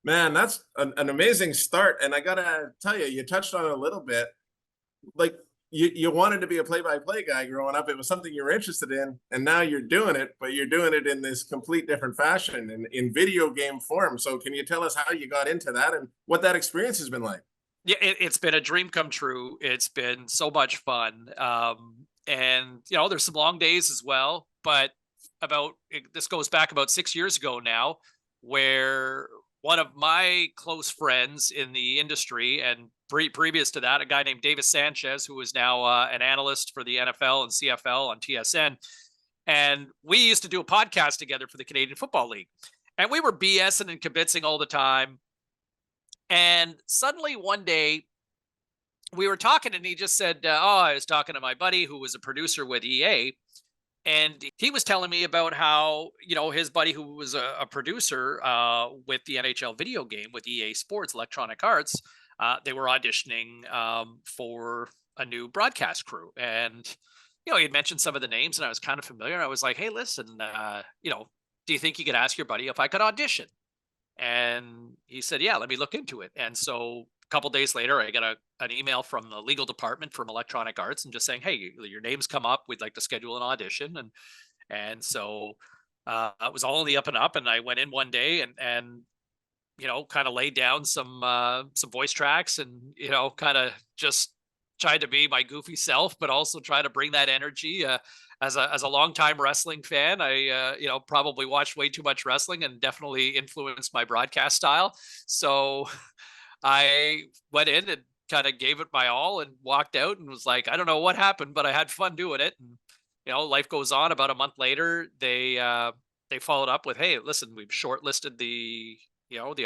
Man, that's an amazing start. And I gotta tell you, you touched on it a little bit. Like you wanted to be a play-by-play guy growing up. It was something you were interested in, and now you're doing it, but you're doing it in this complete different fashion in video game form. So can you tell us how you got into that and what that experience has been like? Yeah, it's been a dream come true. It's been so much fun. And there's some long days as well, but this goes back about 6 years ago now, where one of my close friends in the industry and previous to that, a guy named Davis Sanchez, who is now an analyst for the NFL and CFL on TSN. And we used to do a podcast together for the Canadian Football League. And we were BSing and kibitzing all the time. And suddenly one day we were talking and he just said, oh, I was talking to my buddy who was a producer with EA. And he was telling me about how, his buddy who was a producer with the NHL video game with EA Sports Electronic Arts, they were auditioning for a new broadcast crew. And, he had mentioned some of the names and I was kind of familiar. I was like, hey, listen, do you think you could ask your buddy if I could audition? And he said, yeah, let me look into it. And so a couple days later, I got an email from the legal department from Electronic Arts and just saying, hey, your name's come up. We'd like to schedule an audition. And so it was all in the up and up. And I went in one day and kind of laid down some voice tracks and, kind of just tried to be my goofy self, but also try to bring that energy. As a longtime wrestling fan, I probably watched way too much wrestling and definitely influenced my broadcast style. So I went in and kind of gave it my all and walked out and was like, I don't know what happened, but I had fun doing it. And life goes on. About a month later, they followed up with, hey, listen, we've shortlisted the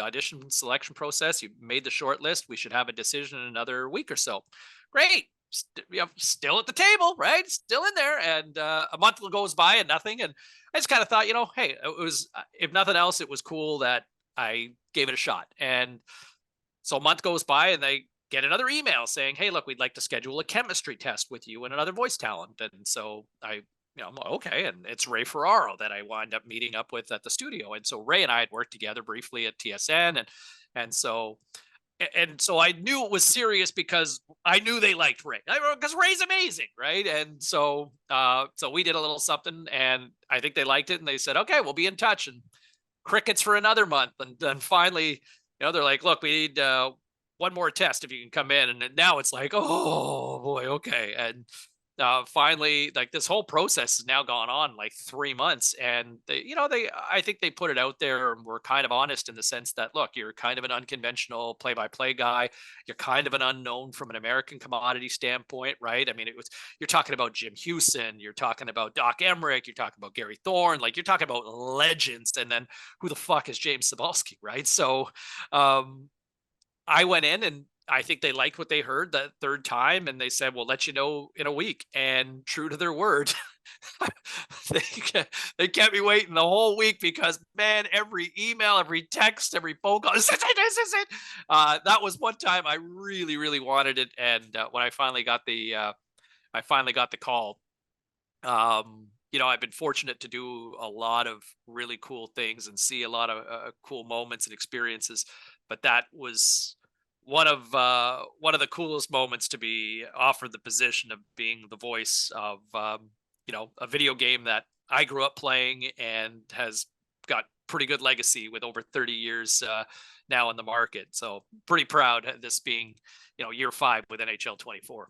audition selection process. You made the short list. We should have a decision in another week or so. Great. Still at the table, right? Still in there. And a month goes by and nothing. And I just kind of thought, hey, it was, if nothing else, it was cool that I gave it a shot. And so a month goes by and they get another email saying, hey, look, we'd like to schedule a chemistry test with you and another voice talent. And so I'm like, okay. And it's Ray Ferraro that I wind up meeting up with at the studio. And so Ray and I had worked together briefly at TSN. And so I knew it was serious because I knew they liked Ray, because Ray's amazing, right? And so we did a little something, and I think they liked it, and they said, "Okay, we'll be in touch." And crickets for another month, and then finally, they're like, "Look, we need one more test if you can come in." And now it's like, "Oh boy, okay." And finally, like, this whole process has now gone on like 3 months, and I think they put it out there and were kind of honest in the sense that, look, you're kind of an unconventional play-by-play guy. You're kind of an unknown from an American commodity standpoint, right? I mean, you're talking about Jim Houston, you're talking about Doc Emmerich, you're talking about Gary Thorne, like, you're talking about legends, and then who the fuck is James Cybulski, right? So I went in and I think they liked what they heard that third time, and they said, "We'll let you know in a week." And true to their word, they they kept me waiting the whole week because, man, every email, every text, every phone call, this is it, this is it. That was one time I really, really wanted it, and when I finally got the call. I've been fortunate to do a lot of really cool things and see a lot of cool moments and experiences, but that was one of the coolest moments, to be offered the position of being the voice of a video game that I grew up playing and has got pretty good legacy with over 30 years now in the market. So pretty proud of this being year 5 with NHL 24.